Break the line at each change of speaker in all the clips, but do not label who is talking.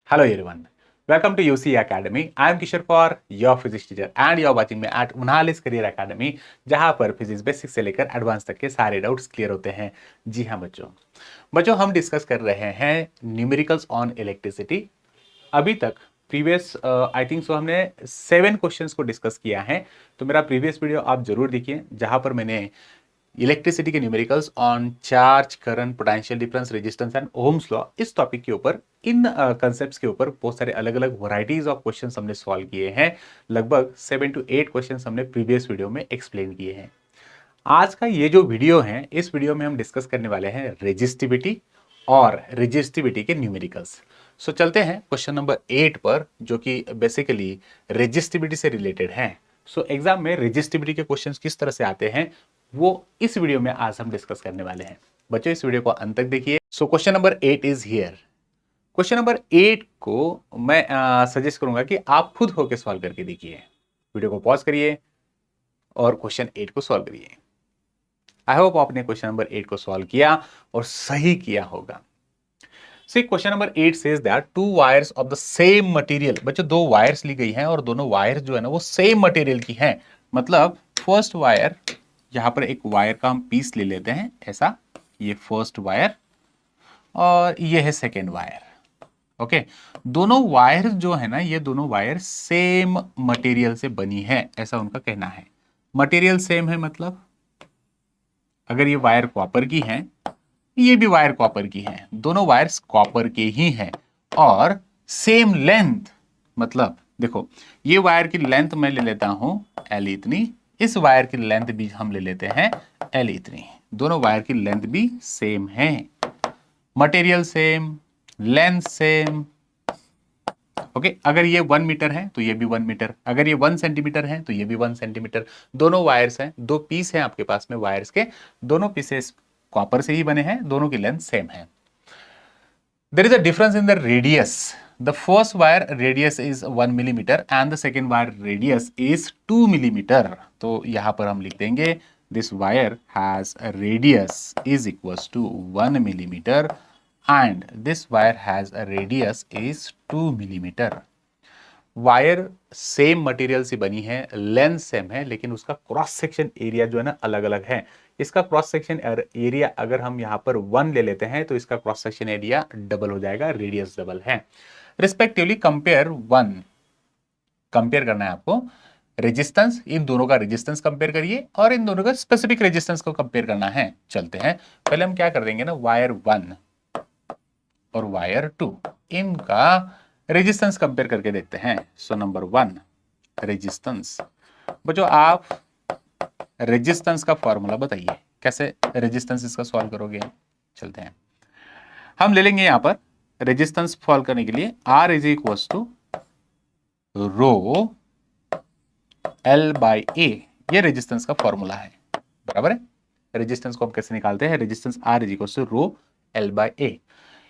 Hello everyone. Welcome to UC Academy. I am Kishore Kaur, your physics teacher and you are watching me at उन्हालिस career academy जहां पर physics basic से लेकर advance तक के सारे डाउट्स क्लियर होते हैं। जी हाँ बच्चों हम डिस्कस कर रहे हैं न्यूमेरिकल्स ऑन इलेक्ट्रिसिटी। अभी तक प्रीवियस आई थिंक सो हमने 7 क्वेश्चंस को डिस्कस किया है। तो मेरा प्रीवियस वीडियो आप जरूर देखिए जहां पर मैंने इलेक्ट्रिसिटी के numericals on charge, current, potential difference, resistance and Ohm's law, इस टॉपिक के ऊपर, इन कंसेप्ट्स के ऊपर बहुत सारे अलग अलग वैरायटीज ऑफ क्वेश्चंस हमने सॉल्व किए हैं। लगभग 7 to 8 क्वेश्चंस हमने प्रीवियस वीडियो में एक्सप्लेन किए हैं। आज का ये जो वीडियो है, इस वीडियो में हम डिस्कस करने वाले हैं रेजिस्टिविटी और रेजिस्टिविटी के न्यूमेरिकल्स। सो चलते हैं क्वेश्चन नंबर 8 पर, जो कि बेसिकली रेजिस्टिविटी से रिलेटेड है। सो एग्जाम में रेजिस्टिविटी के क्वेश्चंस किस तरह से आते हैं वो इस वीडियो में आज हम डिस्कस करने वाले हैं। बच्चों इस वीडियो को अंत तक देखिए। So question number 8 is here. Question number 8 को मैं सजेस्ट करूंगा कि आप खुद होकर सॉल्व करके देखिए। वीडियो को पॉज करिए और क्वेश्चन 8 को सॉल्व करिए। आई होप आपने क्वेश्चन नंबर 8 को सॉल्व किया और सही किया होगा। See question number 8 says that two wires of the same material. बच्चों दो वायर्स ली गई हैं और दोनों वायर्स जो है ना वो सेम मटेरियल की हैं। मतलब फर्स्ट वायर, यहां पर एक वायर का हम पीस ले लेते हैं ऐसा, ये फर्स्ट वायर और ये है सेकेंड वायर। ओके, दोनों वायर जो है ना, ये दोनों वायर सेम मटेरियल से बनी है, ऐसा उनका कहना है। मटेरियल सेम है मतलब अगर ये वायर कॉपर की है, ये भी वायर कॉपर की है, दोनों वायर्स कॉपर के ही हैं और सेम लेंथ। मतलब देखो, ये वायर की लेंथ मैं ले लेता हूं एल इतनी, इस वायर की लेंथ भी हम ले लेते हैं एल इतनी। दोनों वायर की लेंथ भी सेम है, material same, length same. Okay, अगर ये 1 मीटर है तो ये भी 1 मीटर, अगर ये 1 सेंटीमीटर है तो ये भी 1 सेंटीमीटर। दोनों वायर्स हैं, दो पीस हैं आपके पास में वायर्स के, दोनों पीसेस कॉपर से ही बने हैं, दोनों की लेंथ सेम है। There is a difference in the radius. The first wire radius is 1 millimetre and the second wire radius is 2 millimetre. तो यहां पर हम लिख देंगे this wire has a radius is equals to 1 millimetre and this wire has a radius is 2 millimetre. Wire same material से बनी है, length same है, लेकिन उसका क्रॉस सेक्शन एरिया जो है ना अलग अलग है। इसका क्रॉस सेक्शन एरिया अगर हम यहां पर 1 ले लेते हैं तो इसका क्रॉस सेक्शन एरिया डबल हो जाएगा, रेडियस डबल है। रिस्पेक्टिवली कंपेयर 1, कंपेयर करना है आपको रेजिस्टेंस, इन दोनों का रेजिस्टेंस कंपेयर करिए और इन दोनों का स्पेसिफिक रेजिस्टेंस को कंपेयर करना है। चलते हैं, पहले हम क्या कर देंगे ना, वायर 1 और वायर 2 इनका रेजिस्टेंस कंपेयर करके देखते हैं। So number 1 resistance. बच्चों आप रेजिस्टेंस का फॉर्मूला बताइए, कैसे रेजिस्टेंस इसका सॉल्व करोगे। चलते हैं, हम ले लेंगे यहां पर रेजिस्टेंस सॉल्व करने के लिए R is equal to rho L by A, ये रेजिस्टेंस का फॉर्मूला है, बराबर है। रेजिस्टेंस को हम कैसे निकालते हैं, resistance R is equal to rho L by A.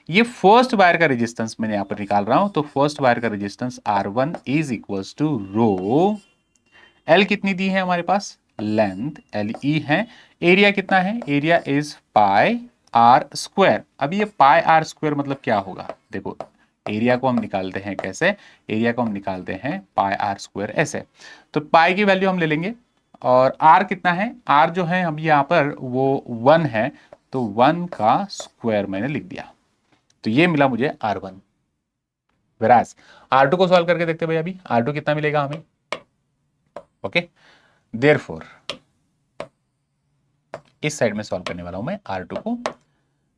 ये फर्स्ट वायर का रेजिस्टेंस मैंने यहां पर निकाल रहा हूं, तो फर्स्ट वायर का resistance R1 is equals to rho, L कितनी दी है हमारे पास, लेंथ LE है, एरिया कितना है, area is pi R square. अब ये पाई आर स्क्वायर मतलब क्या होगा, देखो एरिया को हम निकालते हैं कैसे, एरिया को हम निकालते हैं पाई आर स्क्वायर ऐसे। तो पाई की वैल्यू हम ले लेंगे और आर कितना है, आर जो है हम यहाँ पर वो 1 है, तो 1 का स्क्वायर मैंने लिख दिया, तो ये मिला मुझे R1। वेराज R2 को सॉल्व करके देखते हैं भाई, अभी R2 कितना मिलेगा हमें। ओके, देयरफॉर इस साइड में सॉल्व करने वाला हूं मैं R2 को।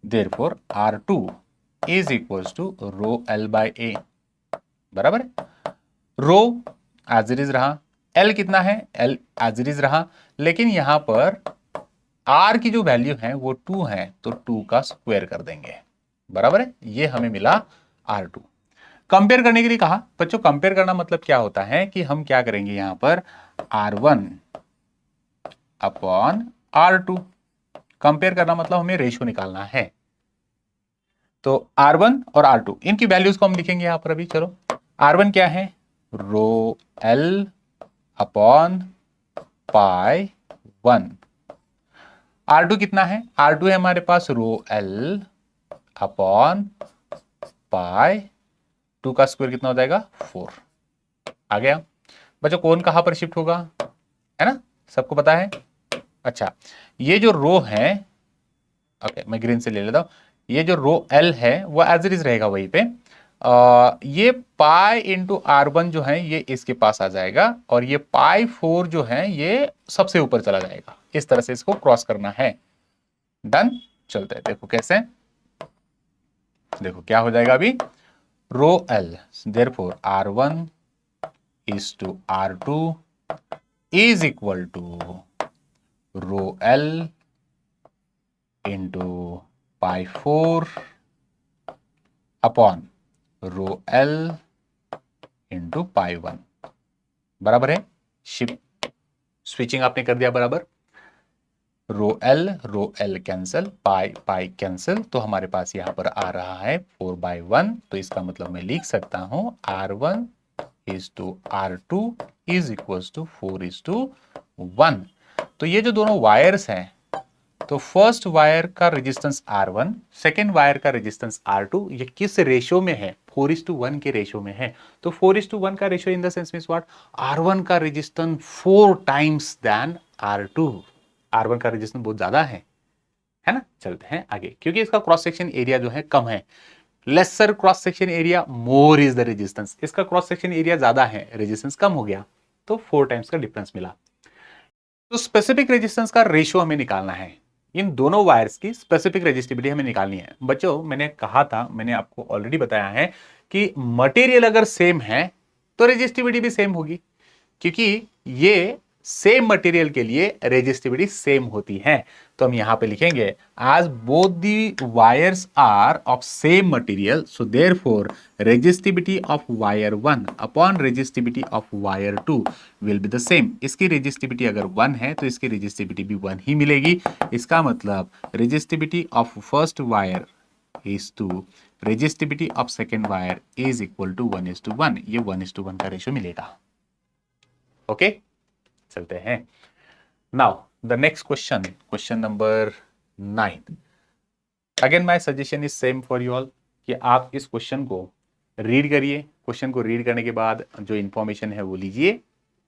Therefore R2 is equals to rho L by A, बराबर है। रो एज इट इज रहा, L कितना है, L एज इट इज रहा, लेकिन यहां पर R की जो वैल्यू है वो 2 है, तो 2 का स्क्वायर कर देंगे, बराबर है। ये हमें मिला R2। कंपेयर करने के लिए कहा बच्चों, कंपेयर करना मतलब क्या होता है कि हम क्या करेंगे यहां पर R1 अपॉन R2। कंपेयर करना मतलब हमें रेशियो निकालना है। तो R1 और R2 इनकी वैल्यूज को हम लिखेंगे यहां पर अभी। चलो, R1 क्या है, रो L अपॉन पाई 1। R2 कितना है, R2 है हमारे पास रो L अपॉन पाई 2 का स्क्वायर कितना हो जाएगा 4। आ गया बच्चों, कौन कहां पर शिफ्ट होगा, है ना, सबको पता है। अच्छा, ये जो रो है, ओके मैं ग्रीन से ले लेता हूं, ये जो रो एल है वो एज इट इज रहेगा वहीं पे। ये पाई इंटू R1 जो है ये इसके पास आ जाएगा, और ये पाई 4 जो है ये सबसे ऊपर चला जाएगा। इस तरह से इसको क्रॉस करना है। डन, चलते हैं, देखो कैसे, देखो क्या हो जाएगा अभी, rho L therefore R1 is to R2 is equal to rho L into pi 4 upon rho L into pi 1, बराबर है। शिफ्ट स्विचिंग आपने कर दिया बराबर, rho L cancel, pi pi cancel, तो हमारे पास यहां पर आ रहा है 4/1। तो इसका मतलब मैं लिख सकता हूं R1 is to R2 is equal to 4:1। तो ये जो दोनों वायर्स हैं, तो फर्स्ट वायर का रेजिस्टेंस R1, सेकेंड वायर का रेजिस्टेंस R2, ये किस रेशियो में है, 4:1 के रेशियो में है। तो 4:1 का ratio in the sense means what, R1 का resistance 4 times then R2। R1 का रेजिस्टेंस बहुत ज्यादा है ना। चलते हैं आगे, क्योंकि इसका क्रॉस सेक्शन एरिया जो है कम है, lesser cross section area more is the resistance. इसका क्रॉस सेक्शन एरिया ज्यादा है, रेजिस्टेंस कम हो गया, तो 4 टाइम्स का डिफरेंस मिला। तो स्पेसिफिक रेजिस्टेंस का रेशियो हमें निकालना है, इन दोनों वायर्स की स्पेसिफिक रेजिस्टिविटी हमें निकालनी है। बच्चों मैंने कहा था, मैंने आपको ऑलरेडी बताया है कि मटेरियल अगर सेम है तो रेजिस्टिविटी भी सेम होगी, क्योंकि ये सेम मटेरियल के लिए रेजिस्टिविटी सेम होती है। तो हम यहां पे लिखेंगे as both the wires are of same material, so therefore resistivity of wire 1 upon resistivity of wire 2 will be the same. इसकी रेजिस्टिविटी अगर 1 है तो इसकी रेजिस्टिविटी भी 1 ही मिलेगी। इसका मतलब resistivity of first wire is to resistivity of second wire is equal to 1:1। ये 1:1 का रेशियो मिलेगा। ओके चलते हैं। Now the next question, question number 9। Again my suggestion is same for you all कि आप इस क्वेश्चन को रीड करिए। क्वेश्चन को रीड करने के बाद जो इंफॉर्मेशन है वो लीजिए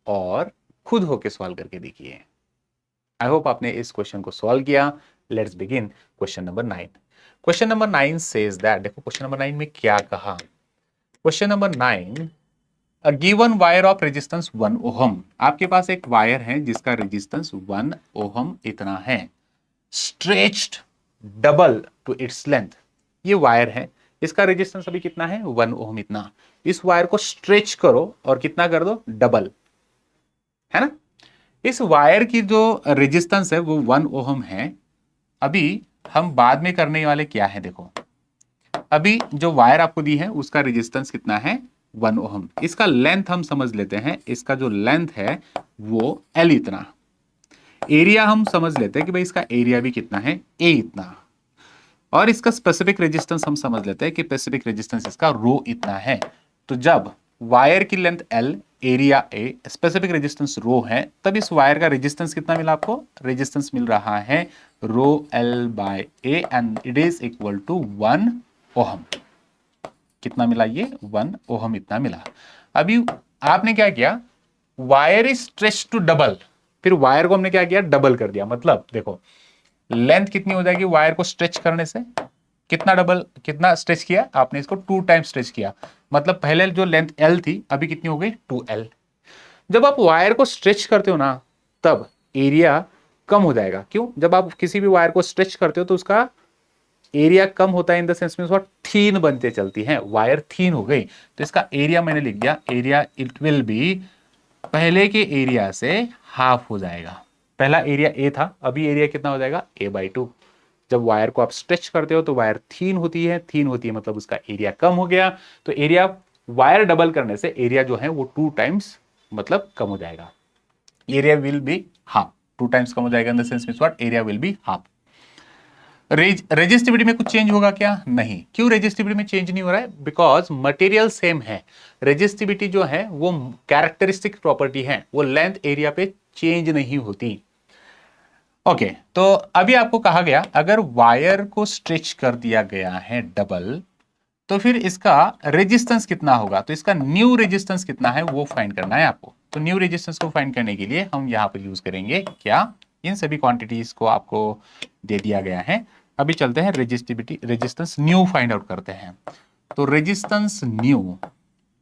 और खुद होके सॉल्व करके देखिए। आई होप आपने इस क्वेश्चन को सॉल्व किया। Let's begin question number 9। Question number 9 says that, देखो क्वेश्चन नंबर 9 में क्या कहा। Question number 9, a given wire of resistance 1 ohm. आपके पास एक वायर है जिसका रेजिस्टेंस 1 ओहम इतना है, stretched double two its length. ये वायर है, इसका रेजिस्टेंस अभी कितना है 1 ओहम इतना। इस वायर को स्ट्रेच करो और कितना कर दो, डबल, है ना। इस वायर की जो रेजिस्टेंस है वो 1 ओहम है। अभी हम बाद में करने वाले क्या है, देखो अभी जो वायर आपको दी है उसका रेजिस्टेंस कितना है 1 ओहम। इसका लेंथ हम समझ लेते हैं, इसका जो लेंथ है वो L इतना। एरिया हम समझ लेते हैं कि भाई इसका एरिया भी कितना है, A इतना। और इसका स्पेसिफिक रेजिस्टेंस हम समझ लेते हैं कि स्पेसिफिक रेजिस्टेंस इसका रो इतना है। तो जब वायर की length L, area A, specific resistance rho है, तब इस वायर का रेजिस्टेंस कितना मिला आपको, रेजिस्टेंस मिल रहा है rho L/A and it is equal to 1 ohm. कितना मिला ये 1 ओहम इतना मिला। अभी आपने क्या किया, wire is stretch to double, फिर वायर को हमने क्या किया, डबल कर दिया। मतलब देखो लेंथ कितनी हो जाएगी वायर को स्ट्रेच करने से, कितना डबल, कितना स्ट्रेच किया आपने, इसको 2 टाइम स्ट्रेच किया। मतलब पहले जो लेंथ L थी अभी कितनी हो गई 2L। जब आप वायर को स्ट्रेच करते हो ना तब एरिया कम हो जाएगा। क्यों, जब आप किसी भी वायर को स्ट्रेच करते हो तो उसका एरिया कम होता है, इन द सेंस में थीन बनते चलती है, वायर थीन हो गई। तो इसका एरिया मैंने लिख दिया, एरिया इट विल बी पहले के एरिया से हाफ हो जाएगा। पहला एरिया A था, अभी एरिया कितना हो जाएगा A/2। जब वायर को आप स्ट्रेच करते हो तो वायर थीन होती है, थीन होती है मतलब उसका एरिया कम हो गया। तो एरिया वायर डबल करने से एरिया जो है वो 2 टाइम्स मतलब कम हो जाएगा। Area will be half, 2 times कम हो जाएगा in the sense means what, area will be half. Resistivity में कुछ चेंज होगा क्या, नहीं। क्यों रेजिस्टिविटी में चेंज नहीं हो रहा है, बिकॉज मटेरियल सेम है। रेजिस्टिविटी जो है वो कैरेक्टरिस्टिक प्रॉपर्टी है, वो लेंथ एरिया पे चेंज नहीं होती। ओके तो अभी आपको कहा गया अगर वायर को स्ट्रेच कर दिया गया है डबल, तो फिर इसका रेजिस्टेंस कितना होगा, तो इसका न्यू रेजिस्टेंस कितना है वो फाइंड करना है आपको। तो न्यू रेजिस्टेंस को फाइंड करने के लिए हम यहाँ पर यूज करेंगे क्या, इन सभी क्वांटिटीज को आपको दे दिया गया है। अभी चलते हैं resistivity, resistance new find out करते हैं। तो resistance new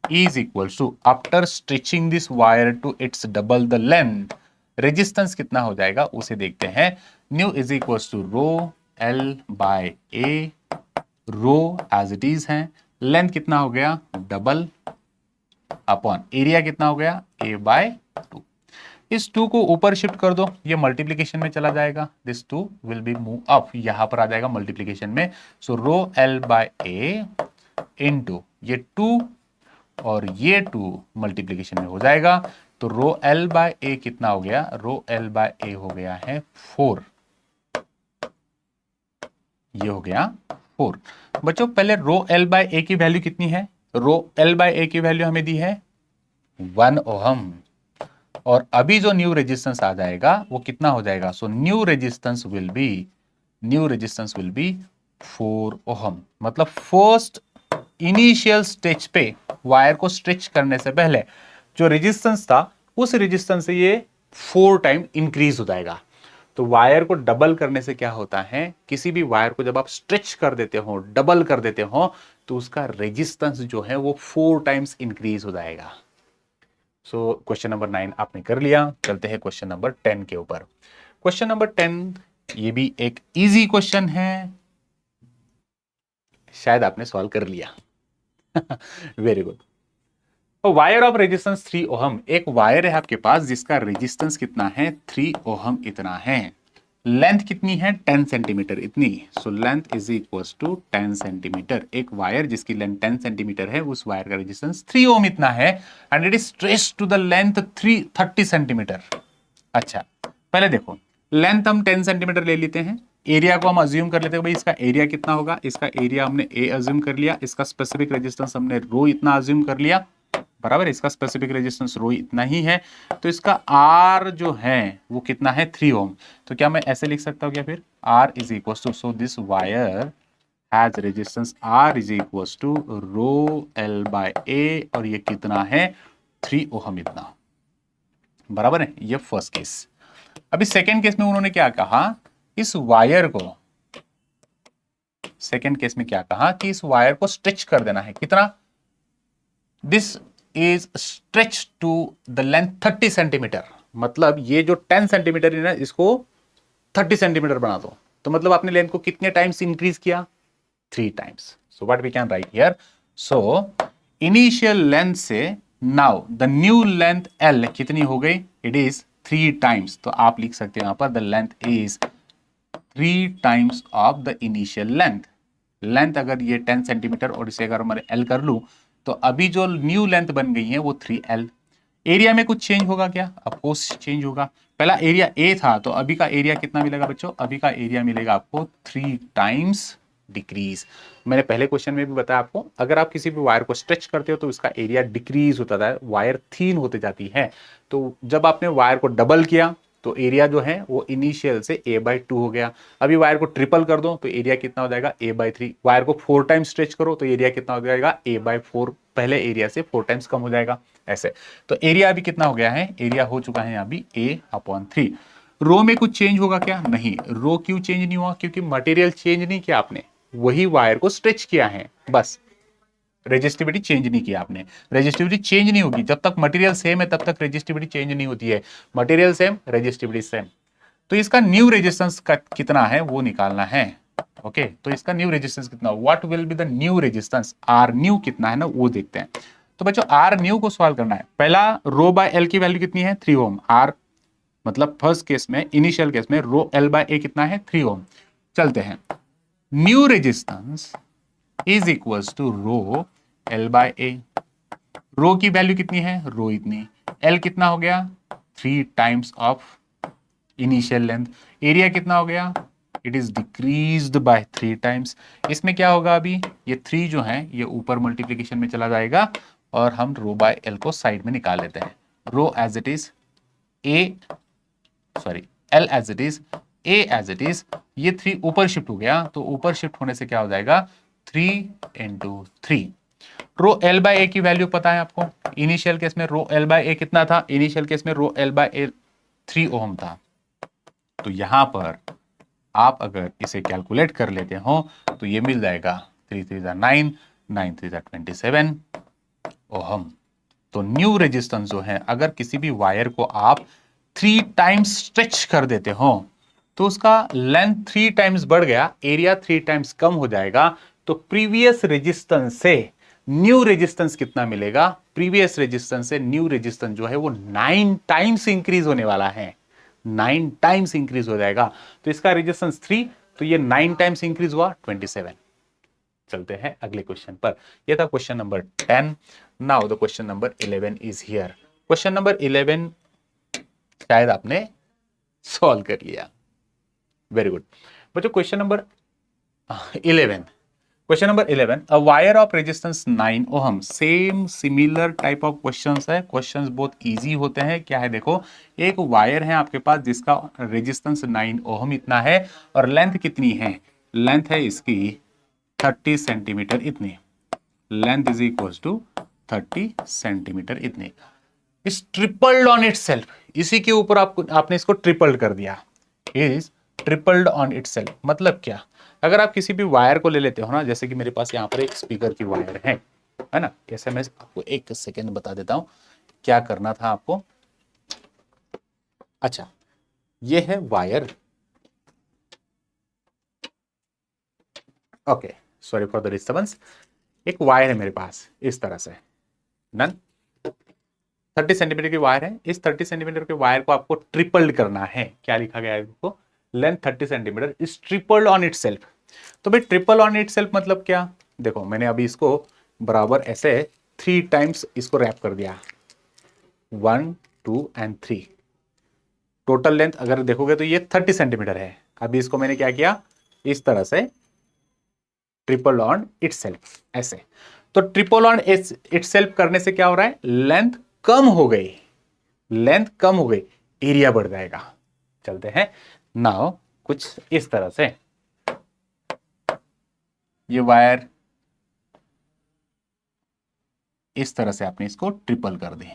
is equals to after stretching this wire to its double the length, resistance कितना हो जाएगा उसे देखते हैं। New is equals to rho L by A, rho as it is है, लेंथ कितना हो गया डबल अपॉन एरिया कितना हो गया ए बाय 2। इस 2 को ऊपर शिफ्ट कर दो, ये मल्टीप्लीकेशन में चला जाएगा, this 2 will be move up, यहां पर आ जाएगा मल्टीप्लीकेशन में। So rho L by A into ये 2 और ये 2 मल्टीप्लीकेशन में हो जाएगा। तो रो एल बाय ए कितना हो गया, रो एल बाय ए हो गया है 4, ये हो गया 4। बच्चों पहले रो एल बाय ए की वैल्यू कितनी है, रो एल बाय ए की वैल्यू हमें दी है 1 ओहम, और अभी जो न्यू रेजिस्टेंस आ जाएगा वो कितना हो जाएगा, so new resistance will B 4 ohm. मतलब फर्स्ट इनिशियल स्टेज पे वायर को स्ट्रेच करने से पहले जो रेजिस्टेंस था उस रेजिस्टेंस से ये 4 टाइम इंक्रीज हो जाएगा। तो वायर को डबल करने से क्या होता है, किसी भी वायर को जब आप स्ट्रेच कर देते हो, डबल कर देते हो, तो उसका रेजिस्टेंस जो है वो 4 टाइम्स इंक्रीज हो जाएगा। सो क्वेश्चन नंबर 9 आपने कर लिया। चलते हैं क्वेश्चन नंबर 10 के ऊपर। क्वेश्चन नंबर 10 ये भी एक इजी क्वेश्चन है, शायद आपने सॉल्व कर लिया। Very good. Wire of resistance 3 ohm, एक वायर है आपके पास जिसका रेजिस्टेंस कितना है 3 ओहम इतना है, लेंथ कितनी है 10 सेंटीमीटर इतनी। So length is equals to 10 centimetre. एक वायर जिसकी लेंथ 10 सेंटीमीटर है उस वायर का रेजिस्टेंस 3 ओम इतना है and it is stretched to the length 30 centimetre. अच्छा पहले देखो, लेंथ हम 10 सेंटीमीटर ले लेते हैं, एरिया को हम अज्यूम कर लेते हैं, भाई इसका एरिया कितना होगा, इसका एरिया हमने ए अज्यूम कर लिया, इसका स्पेसिफिक रेजिस्टेंस हमने रो इतना अज्यूम कर लिया, बराबर, इसका स्पेसिफिक रेजिस्टेंस रो इतना ही है। तो इसका आर जो है वो कितना है 3 ओम। तो क्या मैं ऐसे लिख सकता हूं क्या फिर, R is equal to, so this wire has resistance R is equal to rho L by A, और ये कितना है 3 ओहम इतना, बराबर है। ये फर्स्ट केस। अभी सेकेंड केस में उन्होंने क्या कहा, इस वायर को, सेकेंड केस में क्या कहा कि इस वायर को स्ट्रेच कर देना है, कितना, this is stretch to the length 30 centimetre. मतलब ये जो 10 सेंटीमीटर है ना, इसको 30 सेंटीमीटर बना दो। तो मतलब आपने लेंथ को कितने टाइम्स इंक्रीज किया, 3 times. So what we can write here, so initial length से now the new length L कितनी हो गई, इट इज 3 टाइम्स। तो आप लिख सकते हो यहां पर the length is 3 times of the initial length. Length अगर ये 10 सेंटीमीटर और इसे अगर मैं एल कर लूं, तो अभी जो न्यू लेंथ बन गई है वो 3L। एरिया में कुछ चेंज होगा क्या, ऑफकोर्स चेंज होगा। पहला एरिया ए था, तो अभी का एरिया कितना मिलेगा बच्चों, अभी का एरिया मिलेगा आपको 3 टाइम्स डिक्रीज। मैंने पहले क्वेश्चन में भी बताया आपको, अगर आप किसी भी वायर को स्ट्रेच करते हो तो इसका एरिया डिक्रीज होता है, वायर थीन होते जाती है। तो जब आपने वायर को डबल किया तो एरिया जो है वो इनिशियल से a/2 हो गया। अभी वायर को ट्रिपल कर दो तो एरिया कितना हो जाएगा a/3। वायर को 4 टाइम्स स्ट्रेच करो तो एरिया कितना हो जाएगा a/4, पहले एरिया से 4 टाइम्स कम हो जाएगा ऐसे। तो एरिया अभी कितना हो गया है, एरिया हो चुका है अभी a/3। रो में कुछ चेंज होगा क्या, नहीं। रो क्यों चेंज नहीं हुआ, क्योंकि मटेरियल चेंज नहीं किया आपने, वही वायर को स्ट्रेच किया है बस, रेजिस्टिविटी चेंज नहीं किया आपने। रेजिस्टिविटी चेंज नहीं होगी जब तक मटेरियल सेम है, तब तक रेजिस्टिविटी चेंज नहीं होती है। Material same, resistivity same. तो इसका न्यू रेजिस्टेंस का कितना है वो निकालना है। ओके, तो इसका न्यू रेजिस्टेंस कितना, what will be the new resistance, R new कितना है ना वो देखते हैं। तो बच्चों आर न्यू को सॉल्व करना है। पहला रो बाय एल की वैल्यू कितनी है 3 ओम, आर मतलब फर्स्ट केस में, इनिशियल केस में रो एल बाय ए कितना है 3 ओम। चलते हैं, new resistance is equals to rho L by A. Rho की वैल्यू कितनी है, रो इतनी, एल कितना हो गया 3 times of initial length. Area कितना हो गया, it is decreased bye 3 times. इसमें क्या होगा, अभी ये 3 जो है ये ऊपर मल्टीप्लीकेशन में चला जाएगा और हम रो बाय एल को साइड में निकाल लेते हैं। Rho as it is, L as it is, A as it is, ये 3 ऊपर शिफ्ट हो गया, तो ऊपर शिफ्ट होने से क्या हो जाएगा 3 इंटू 3। रो एल बाय ए की वैल्यू पता है आपको। इनिशियल केस में रो एल बाय ए कितना था, इनिशियल केस में रो एल बाय ए 3 ओम था। तो यहां पर आप अगर इसे कैलकुलेट कर लेते हो तो ये मिल जाएगा 3 3 9, 9 3 27 ओहम। तो न्यू रेजिस्टेंस जो है, अगर किसी भी वायर को आप 3 टाइम्स स्ट्रेच कर देते हो तो उसका लेंथ 3 टाइम्स बढ़ गया, एरिया 3 टाइम्स कम हो जाएगा। तो प्रीवियस रेजिस्टेंस से न्यू रेजिस्टेंस कितना मिलेगा, प्रीवियस रेजिस्टेंस से न्यू रेजिस्टेंस जो है वो 9 टाइम्स इंक्रीज होने वाला है, 9 टाइम्स इंक्रीज हो जाएगा। तो इसका रेजिस्टेंस 3, तो ये 9 टाइम्स इंक्रीज हुआ 27। चलते हैं अगले क्वेश्चन पर। यह था question number 10। Now the question number 11 is here. Question number 11 शायद आपने सॉल्व कर लिया, वेरी गुड बच्चों। Question number 11, question number 11, a wire of resistance 9 ohm. Same similar type of questions है, क्वेश्चंस बहुत इजी होते हैं। क्या है देखो, एक वायर है आपके पास जिसका रेजिस्टेंस 9 ओहम इतना है और लेंथ कितनी है, लेंथ है इसकी 30 सेंटीमीटर इतनी, length is equal to 30 centimetre इतनी। इस ट्रिपल्ड ऑन इटसेल्फ, इसी के ऊपर आपने इसको ट्रिपल्ड कर दिया, इज ट्रिपल्ड ऑन इटसेल्फ। मतलब क्या, अगर आप किसी भी वायर को ले लेते हो ना, जैसे कि मेरे पास यहाँ पर एक स्पीकर की वायर है ना, कैसे मैं आपको एक सेकेंड बता देता हूं क्या करना था आपको। अच्छा, ये है wire, okay sorry for the disturbance. एक वायर है मेरे पास इस तरह से, डन। 30 सेंटीमीटर की वायर है, इस 30 सेंटीमीटर के वायर को आपको ट्रिपल्ड करना है। क्या लिखा गया है इसको, length 30 centimetre is tripled on itself. तो भाई ट्रिपल ऑन इटसेल्फ मतलब क्या, देखो मैंने अभी इसको बराबर ऐसे 3 टाइम्स इसको रैप कर दिया, 1 2 एंड 3। टोटल लेंथ अगर देखोगे तो ये 30 सेंटीमीटर है। अभी इसको मैंने क्या किया, इस तरह से ट्रिपल ऑन इटसेल्फ ऐसे। तो ट्रिपल ऑन इटसेल्फ करने से क्या हो रहा है, लेंथ कम हो गई, लेंथ कम हो गई, एरिया बढ़ जाएगा। चलते हैं नाउ कुछ इस तरह से, ये वायर इस तरह से आपने इसको ट्रिपल कर दी।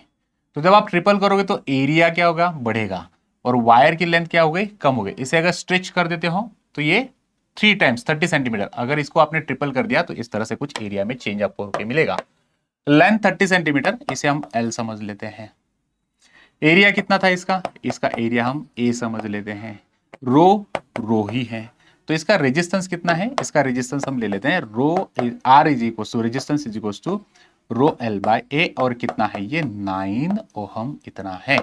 तो जब आप ट्रिपल करोगे तो एरिया क्या होगा, बढ़ेगा, और वायर की लेंथ क्या हो गई, कम हो गई। इसे अगर स्ट्रेच कर देते हो तो ये 3 टाइम्स 30 सेंटीमीटर, अगर इसको आपने ट्रिपल कर दिया तो इस तरह से कुछ एरिया में चेंज आपको होकर मिलेगा। लेंथ 30 सेंटीमीटर, इसे हम एल समझ लेते हैं। एरिया कितना था इसका, इसका एरिया हम ए समझ लेते हैं। रो ही है, तो इसका रेजिस्टेंस कितना है, इसका रेजिस्टेंस हम ले लेते हैं rho R is equal to resistance is equal to rho L by A, और कितना है ये 9 ओहम इतना है।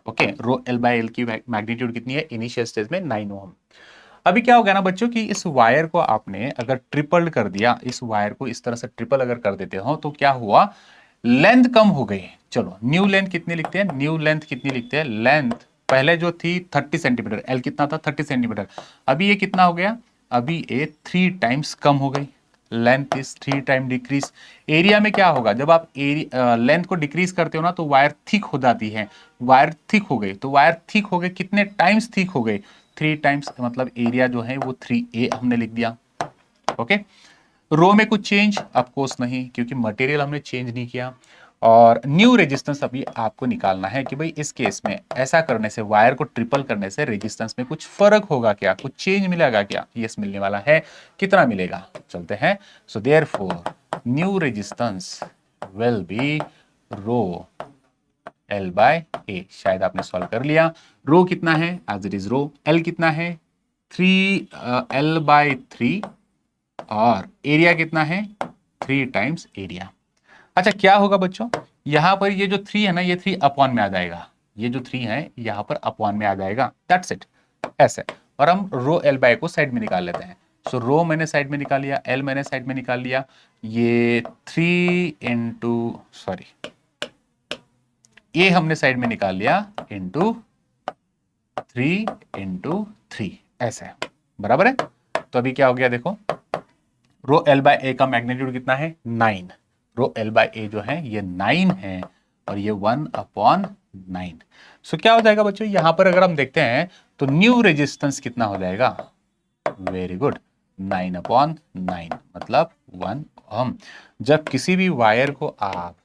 Okay, rho L by L की मैग्नीट्यूड कितनी है इनिशियल स्टेज में, 9 ओहम। अभी क्या हो गया ना बच्चों कि इस वायर को आपने अगर ट्रिपल कर दिया, इस वायर को इस तरह से ट्रिपल अगर कर देते हो तो क्या हुआ, लेंथ कम हो गई। चलो न्यू लेंथ कितनी लिखते हैं, न्यू लेंथ कितनी लिखते हैं, लेंथ पहले जो थी 30 सेंटीमीटर, एल कितना था 30 सेंटीमीटर, अभी ये कितना हो गया, अभी ये 3 टाइम्स कम हो गई, length is 3 time decrease. Area में क्या होगा, जब आप लेंथ को डिक्रीज करते हो ना तो वायर थिक हो जाती है, वायर थिक हो गई, तो वायर थिक हो गई, कितने टाइम्स थिक हो गई, 3 टाइम्स, मतलब एरिया जो है वो 3a हमने लिख दिया। ओके, रो में कुछ चेंज ऑफकोर्स नहीं, क्योंकि मटेरियल हमने चेंज नहीं किया। और न्यू रेजिस्टेंस अभी आपको निकालना है कि भाई इस केस में ऐसा करने से, वायर को ट्रिपल करने से रेजिस्टेंस में कुछ फर्क होगा क्या, कुछ चेंज मिलेगा क्या, यस मिलने वाला है। कितना मिलेगा, चलते हैं। So therefore new resistance will be rho L by A. शायद आपने सॉल्व कर लिया। रो कितना है, as it is rho. L कितना है 3 एल बाय 3, और एरिया कितना है 3 टाइम्स एरिया। अच्छा क्या होगा बच्चों, यहां पर ये जो 3 है ना, ये 3 अपॉन में आ जाएगा, ये जो 3 है यहां पर अपॉन में आ जाएगा, दैट्स इट ऐसे। और हम रो एल बाय को साइड में निकाल लेते हैं। सो रो मैंने साइड में निकाल लिया, एल मैंने साइड में निकाल लिया, ये 3 इंटू सॉरी ये हमने साइड में निकाल लिया इंटू 3 इंटू 3 ऐसे, बराबर है। तो अभी क्या हो गया देखो, रो एल बाय ए का मैग्नीट्यूड कितना है 9, रो एल बाय ए जो है ये 9 है, और ये 1/9। सो क्या हो जाएगा बच्चों, यहां पर अगर हम देखते हैं तो न्यू रेजिस्टेंस कितना हो जाएगा, वेरी गुड, 9/9 मतलब 1 ओम। जब किसी भी वायर को आप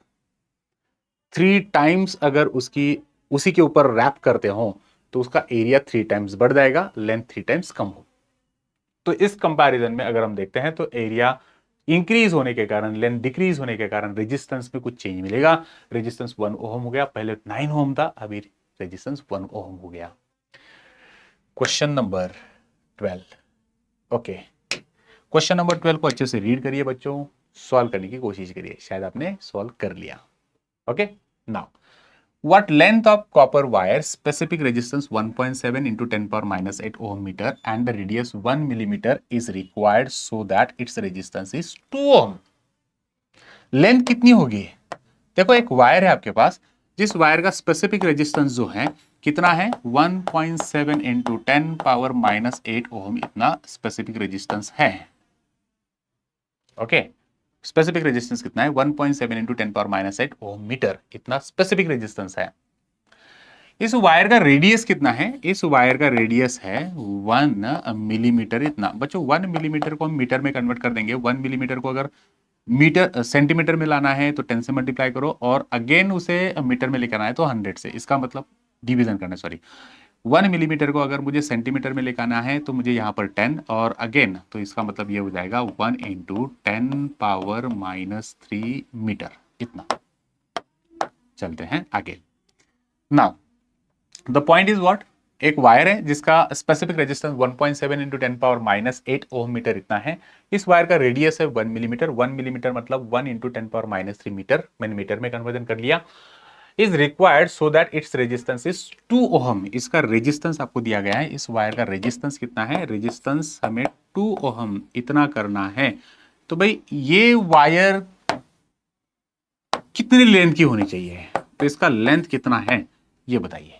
3 टाइम्स अगर उसी के ऊपर रैप करते हो तो उसका एरिया 3 टाइम्स बढ़ जाएगा, लेंथ 3 टाइम्स कम हो। तो इस कंपैरिजन में अगर हम देखते हैं तो एरिया इंक्रीज होने के कारण, लेंथ डिक्रीज होने के कारण रेजिस्टेंस में कुछ चेंज मिलेगा। रेजिस्टेंस 1 ओम हो गया, पहले 9 ओम था, अभी रेजिस्टेंस 1 ओम हो गया। Question number 12। Okay, question number 12 को अच्छे से रीड करिए बच्चों, सॉल्व करने की कोशिश करिए, शायद आपने सॉल्व कर लिया। Okay, now what length of copper wire specific resistance 1.7 into 10 power minus 8 ohm meter and the radius 1 millimeter is required so that its resistance is 2 ohm। Length कितनी होगी? देखो एक वायर है आपके पास, जिस वायर का स्पेसिफिक रेजिस्टेंस जो है कितना है 1.7 इंटू 10 पावर माइनस 8 ओम, इतना स्पेसिफिक रेजिस्टेंस है। ओके, स्पेसिफिक रेजिस्टेंस कितना है 1.7 इंटू 10 पावर माइनस 8 ओम मीटर, इतना स्पेसिफिक रेजिस्टेंस है। इस वायर का रेडियस कितना है? इस वायर का रेडियस है 1 मिलीमीटर इतना। बच्चों 1 मिलीमीटर को हम मीटर में कन्वर्ट कर देंगे। 1 मिलीमीटर को अगर मीटर सेंटीमीटर में लाना है तो 10 से मल्टीप्लाई करो, और अगेन उसे मीटर में लेकर आना है तो 100 से, इसका मतलब डिवीजन करना, सॉरी 1 मिलीमीटर को अगर मुझे सेंटीमीटर में लेकर आना है तो मुझे यहाँ पर 10 और अगेन, तो इसका मतलब ये हो जाएगा 1 इंटू 10 पावर माइनस 3 मीटर, इतना। चलते हैं आगे। Now the point is what, एक वायर है जिसका specific resistance 1.7 into 10 power minus 8 ओम मीटर इतना है। इस वायर का रेडियस है 1 मिलीमीटर। 1 मिलीमीटर मतलब 1 इंटू 10 पावर माइनस 3 मीटर, मैंने मीटर में कन्वर्जन कर लिया। Is required so that its resistance is 2 ओम। इसका रेजिस्टेंस आपको दिया गया है, इस वायर का रेजिस्टेंस कितना है? रेजिस्टेंस हमें 2 ओम इतना करना है। तो भाई ये वायर कितनी लेंथ की होनी चाहिए? तो इसका लेंथ कितना है ये बताइए।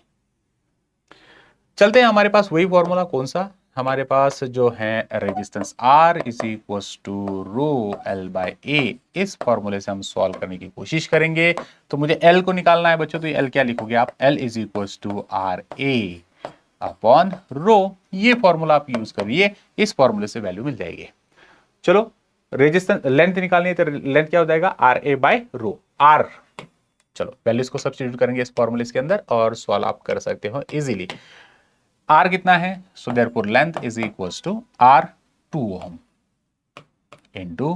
चलते हैं, हमारे पास वही फॉर्मूला, कौन सा? हमारे पास जो है resistance R is equal to rho L by A. इस फॉर्मूले से हम सॉल्व करने की कोशिश करेंगे। तो मुझे L को निकालना है बच्चों, तो L क्या लिखोगे आप? L is equal to R A upon rho. ये फॉर्मूला आप यूज करिए, इस फॉर्मूले से वैल्यू मिल जाएगी। चलो, रेजिस्टेंस लेंथ निकालनी है तो लेंथ क्या हो जाएगा? R A by rho, R. चलो वैल्यूज को सब्स्टिट्यूट करेंगे इस फॉर्मूले के अंदर और सॉल्व आप कर सकते हो इजीली। R कितना है? So therefore length is equals to R 2 ohm into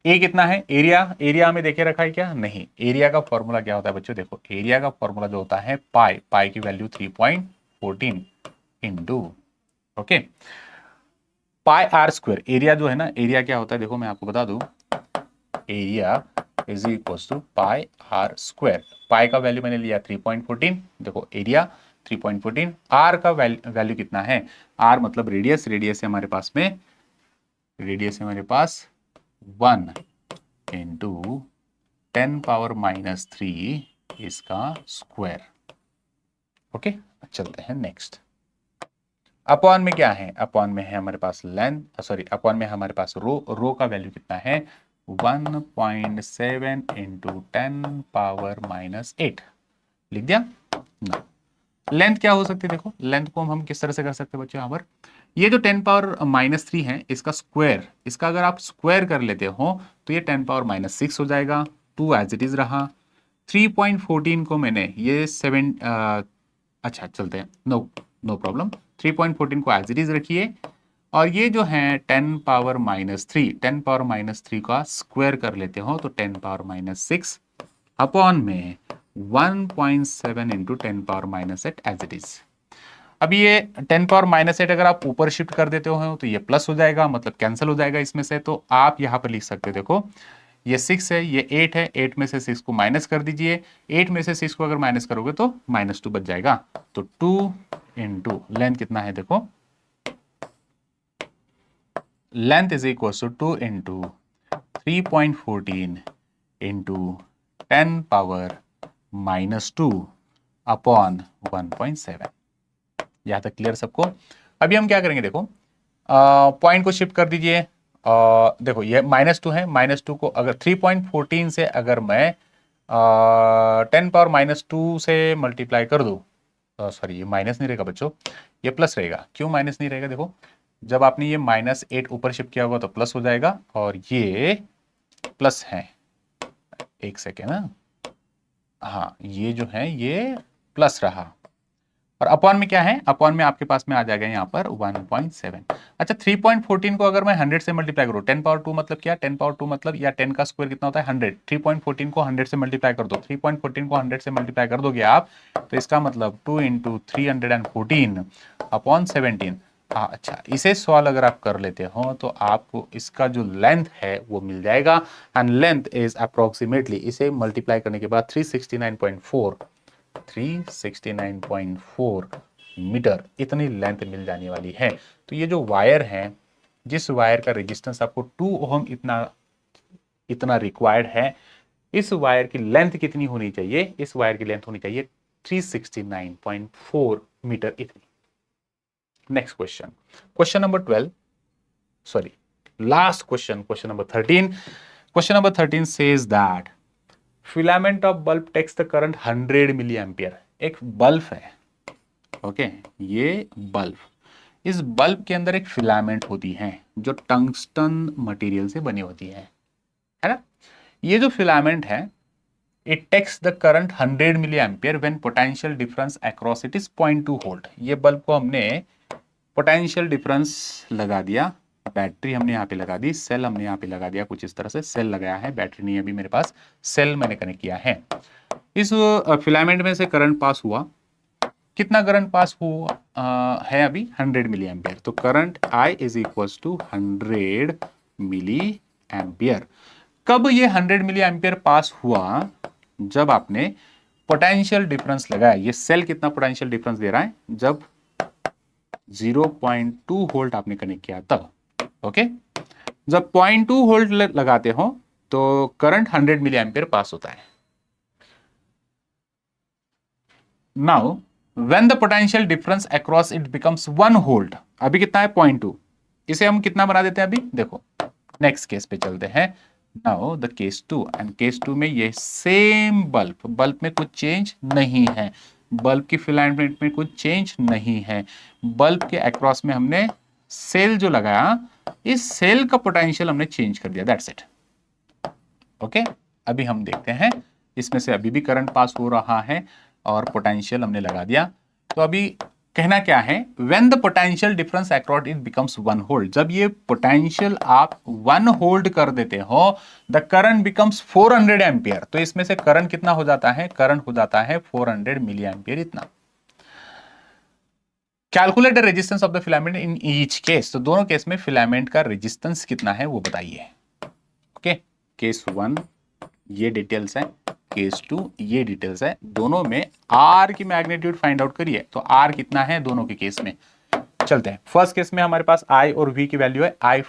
A कितना है? एरिया, एरिया हमें देखे रखा है क्या? नहीं। एरिया का फॉर्मूला क्या होता है बच्चों? देखो एरिया का फॉर्मूला जो होता है पाई, पाई की value 3.14 into, okay, pi R square. Area जो है ना, एरिया क्या होता है देखो मैं आपको बता दूं, area is equals to pi R square. Pi का वैल्यू मैंने लिया 3.14, देखो एरिया 3.14। आर का वैल्यू कितना है? आर मतलब रेडियस, रेडियस है हमारे पास में, रेडियस है हमारे पास 1 इंटू 10 पावर माइनस 3 इसका स्क्वायर। ओके, चलते हैं नेक्स्ट। अपॉन में क्या है? अपॉन में है हमारे पास लेंथ, सॉरी अपॉन में हमारे पास रो। रो का वैल्यू कितना है? 1.7 इंटू 10 पावर माइनस 8 लिख दिया ना। लेंथ क्या हो सकती है? देखो लेंथ को हम किस तरह से कर सकते हैं बच्चों, यहाँ पर ये जो 10 पावर माइनस 3 है इसका स्क्वायर, इसका अगर आप स्क्वायर कर लेते हो तो ये 10 पावर माइनस 6 हो जाएगा। 2 एज इट इज रहा। 3.14 को मैंने ये 7, अच्छा चलते हैं, नो नो प्रॉब्लम। 3.14 को एज इट इज रखिए, और ये जो है 10 पावर माइनस 3, 10 पावर माइनस 3 का स्क्वायर कर लेते हो तो 10 पावर माइनस 6 अपॉन में 1.7 into 10 power minus 8 as it is. अब ये 10 पावर माइनस 8 अगर आप ऊपर शिफ्ट कर देते हो तो ये प्लस हो जाएगा, मतलब कैंसिल हो जाएगा इसमें से। तो आप यहाँ पर लिख सकते हो, देखो ये 6 है, ये 8 है, 8 में से 6 को माइनस कर दीजिए। 8 में से 6 को अगर माइनस करोगे तो -2 बच जाएगा। तो 2 इंटू लेंथ कितना है देखो, length is equal to 2 into 3.14 into 10 power -2 upon 1.7। यहां तक क्लियर सबको? अभी हम क्या करेंगे देखो, पॉइंट को शिफ्ट कर दीजिए। देखो ये -2 है, -2 को अगर 3.14 से अगर मैं 10 पावर -2 से मल्टीप्लाई कर दूं, सॉरी ये माइनस नहीं रहेगा बच्चों, ये प्लस रहेगा। क्यों माइनस नहीं रहेगा? देखो जब आपने ये -8 ऊपर शिफ्ट किया होगा तो प्लस हो जाएगा, और ये प्लस है, एक सेकेंड ना, हाँ ये जो है ये प्लस रहा, और अपॉन में क्या है, अपॉन में आपके पास में आ जाएगा यहाँ पर 1.7। अच्छा 3.14 को अगर मैं 100 से मल्टीप्लाई करूँ, 10 पावर 2 मतलब क्या, 10 पावर 2 मतलब, या 10 का स्क्वायर कितना होता है 100, 3.14 को 100 से मल्टीप्लाई कर दो, 3.14 को 100 से मल्टीप्लाई कर दोगे आप, तो इसका मतलब 2 × 314 अपॉन 17। हाँ अच्छा, इसे सॉल्व अगर आप कर लेते हो तो आपको इसका जो लेंथ है वो मिल जाएगा, एंड लेंथ इज अप्रोक्सीमेटली, इसे मल्टीप्लाई करने के बाद 369.4 मीटर इतनी लेंथ मिल जाने वाली है। तो ये जो वायर है, जिस वायर का रेजिस्टेंस आपको 2 ओम इतना रिक्वायर्ड है, इस वायर की लेंथ कितनी होनी चाहिए, इस वायर की लेंथ होनी चाहिए 369.4 मीटर इतनी। Next question, question number 12, sorry last question, question number 13। Question number 13 says that filament of bulb takes the current 100 milliampere. एक बल्ब है, ओके ये बल्ब, इस बल्ब के अंदर एक फिलामेंट होती है जो टंगस्टन मटेरियल से बनी होती है ना। ये जो फिलामेंट है, it takes the current 100 milliampere when potential difference across it is 0.2 volt. ये बल्ब को हमने पोटेंशियल डिफरेंस लगा दिया, बैटरी हमने यहाँ पे लगा दी, सेल हमने यहाँ पे लगा दिया, कुछ इस तरह से सेल लगाया है, बैटरी नहीं अभी मेरे पास, सेल मैंने कनेक्ट किया है। इस फिलामेंट में से करंट पास हुआ, कितना करंट पास हुआ है अभी 100 मिली एम्पियर। तो current I is equal to 100 milliampere. कब ये 100 मिली एम्पियर पास हुआ, जब आपने पोटेंशियल डिफरेंस लगाया। ये सेल कितना पोटेंशियल डिफरेंस दे रहा है, जब 0.2 वोल्ट आपने कनेक्ट किया तब, ओके। जब 0.2 वोल्ट लगाते हो तो करंट 100 मिली एम्पियर पास होता है। Now when the potential difference across it becomes 1 volt, अभी कितना है 0.2, इसे हम कितना बना देते हैं अभी, देखो नेक्स्ट केस पे चलते हैं। Now the case 2, and case 2 में ये सेम बल्ब में कुछ चेंज नहीं है, बल्ब की फिलामेंट में कुछ चेंज नहीं है, बल्ब के अक्रॉस में हमने सेल जो लगाया, इस सेल का पोटेंशियल हमने चेंज कर दिया, दैट्स इट, ओके। अभी हम देखते हैं, इसमें से अभी भी करंट पास हो रहा है और पोटेंशियल हमने लगा दिया। तो अभी कहना क्या है, when the potential difference across it becomes 1 volt, जब ये पोटेंशियल आप 1 वोल्ट कर देते हो, द करंट बिकम्स 400 एम्पियर। तो इसमें से करंट कितना हो जाता है, करंट हो जाता है 400 मिली एम्पियर इतना। Calculate the resistance of the filament in each case, तो दोनों केस में फिलामेंट का रेजिस्टेंस कितना है वो बताइए, ओके। केस 1 ये डिटेल्स है, केस 2 ये डिटेल्स है, दोनों में आर की मैग्नीट्यूड फाइंड आउट करिए। तो आर कितना है दोनों के केस में, चलते हैं। फर्स्ट केस में हमारे पास आई और वी की वैल्यू है I,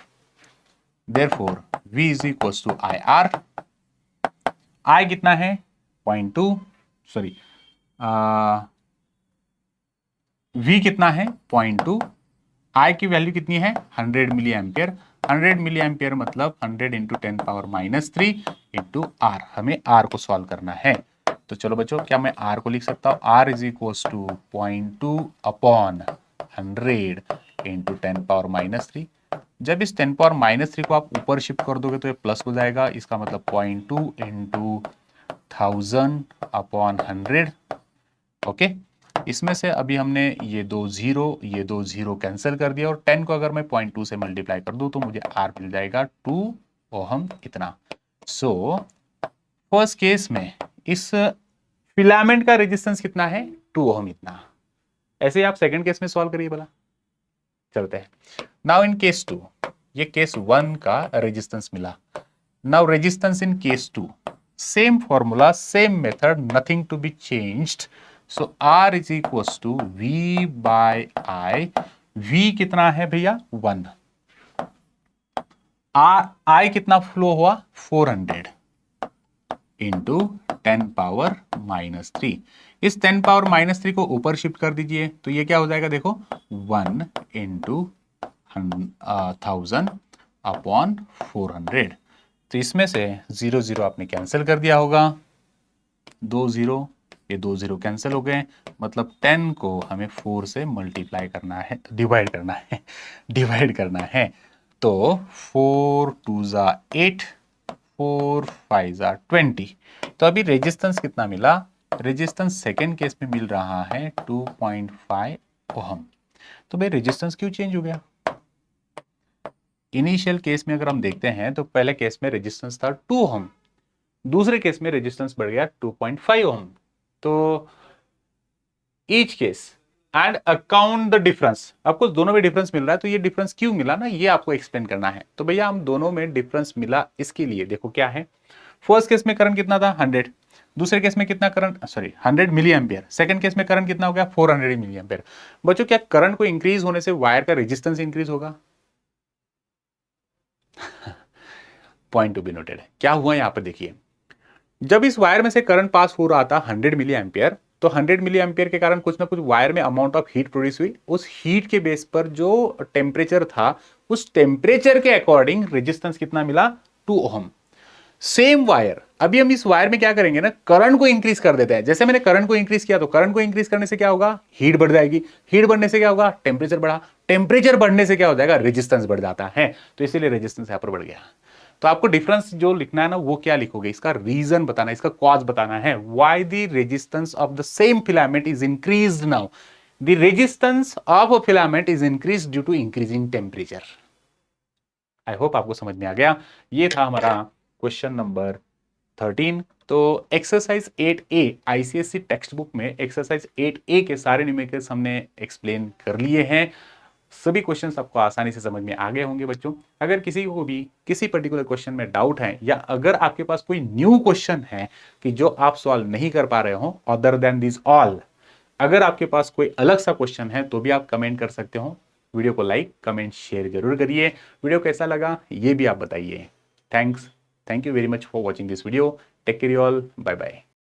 therefore V is equal to I R. I कितना है 0.2, सॉरी वी कितना है 0.2, आई की वैल्यू कितनी है 100 मिली एम्पियर। 100 मिली एम्पियर मतलब 100 इंटू 10 पावर -3 इंटू आर, हमें आर को सॉल्व करना है। तो चलो बच्चों, क्या मैं आर को लिख सकता हूं, R is equal to 0.2 upon 100 into 10 power -3। जब इस 10 पावर -3 को आप ऊपर शिफ्ट कर दोगे तो ये प्लस हो जाएगा, इसका मतलब 0.2 इंटू 1000 अपॉन 100, ओके। इसमें से अभी हमने ये दो जीरो कैंसिल कर दिया, और 10 को अगर मैं 0.2 से मल्टीप्लाई कर दूं तो मुझे आर मिल जाएगा 2 ओहम इतना। सो फर्स्ट केस में इस फिलामेंट का रेजिस्टेंस कितना है 2 ओहम इतना। ऐसे ही आप सेकंड केस में सॉल्व करिए भला, चलते हैं। नाउ इन केस 2, ये केस 1 का रेजिस्टेंस मिला। Now resistance in case 2, same formula, same method, nothing to be changed. So R is equal to V by I। V कितना है भैया 1, I कितना फ्लो हुआ 400 इंटू 10 पावर -3। इस 10 पावर -3 को ऊपर शिफ्ट कर दीजिए तो ये क्या हो जाएगा, देखो 1 इंटू 1000 अपॉन 400। तो इसमें से 0 0 आपने कैंसिल कर दिया होगा, 2 0 ये 2 0 कैंसिल हो गए, मतलब 10 को हमें 4 से मल्टीप्लाई करना है, डिवाइड करना है डिवाइड करना है। तो 4 2 ज़ा 8, 4 5 ज़ा 20। तो अभी रेजिस्टेंस कितना मिला? रेजिस्टेंस सेकेंड केस में मिल रहा है 2.5 ओहम। तो भाई रेजिस्टेंस क्यों चेंज हो गया? इनिशियल केस में अगर हम देखते हैं तो पहले केस में रेजिस्टेंस था 2 ओहम, दूसरे केस में रेजिस्टेंस बढ़ गया 2.5 ओहम। तो each case and account the difference. आपको दोनों में डिफरेंस मिल रहा है, तो ये डिफरेंस क्यों मिला ना, ये आपको एक्सप्लेन करना है। तो भैया हम दोनों में डिफरेंस मिला इसके लिए देखो क्या है। फर्स्ट केस में करंट कितना था 100, दूसरे केस में कितना current, sorry 100 milliampere, second case में करंट कितना हो गया 400 मिली एम्पियर। बच्चों क्या करंट को इंक्रीज होने से वायर का रेजिस्टेंस इंक्रीज होगा? Point to be noted. क्या हुआ यहां पर देखिए, जब इस वायर में से करंट पास हो रहा था 100 मिली एम्पियर, तो 100 मिली एम्पियर के कारण कुछ ना कुछ वायर में अमाउंट ऑफ हीट प्रोड्यूस हुई। उस हीट के बेस पर जो टेम्परेचर था, उस टेम्परेचर के अकॉर्डिंग रेजिस्टेंस कितना मिला 2 ओहम। सेम वायर, अभी हम इस वायर में क्या करेंगे ना, करंट को इंक्रीज कर देते हैं। जैसे मैंने करंट को इंक्रीज किया, तो करंट को इंक्रीज करने से क्या होगा, हीट बढ़ जाएगी, हीट बढ़ने से क्या होगा, टेम्परेचर बढ़ा, टेम्परेचर बढ़ने से क्या हो जाएगा, रेजिस्टेंस बढ़ जाता है। तो इसीलिए रेजिस्टेंस यहां पर बढ़ गया। तो आपको डिफरेंस जो लिखना है ना, वो क्या लिखोगे, इसका रीजन बताना है, इसका कॉज बताना है। Why the resistance of the same filament is increased now, the resistance of a filament is increased due to increasing temperature. I hope आपको समझ में आ गया। ये था हमारा क्वेश्चन नंबर 13। तो exercise 8A ICSC text book में एक्सरसाइज 8A के सारे न्यूमेरिकल्स हमने एक्सप्लेन कर लिए हैं। सभी क्वेश्चंस आपको आसानी से समझ में आ गए होंगे बच्चों। अगर किसी को भी किसी पर्टिकुलर क्वेश्चन में डाउट है, या अगर आपके पास कोई न्यू क्वेश्चन है कि जो आप सॉल्व नहीं कर पा रहे हो अदर देन दिस ऑल, अगर आपके पास कोई अलग सा क्वेश्चन है तो भी आप कमेंट कर सकते हो। वीडियो को लाइक कमेंट शेयर जरूर करिए। वीडियो कैसा लगा ये भी आप बताइए। Thank you very much for watching this video. Take care all, bye bye.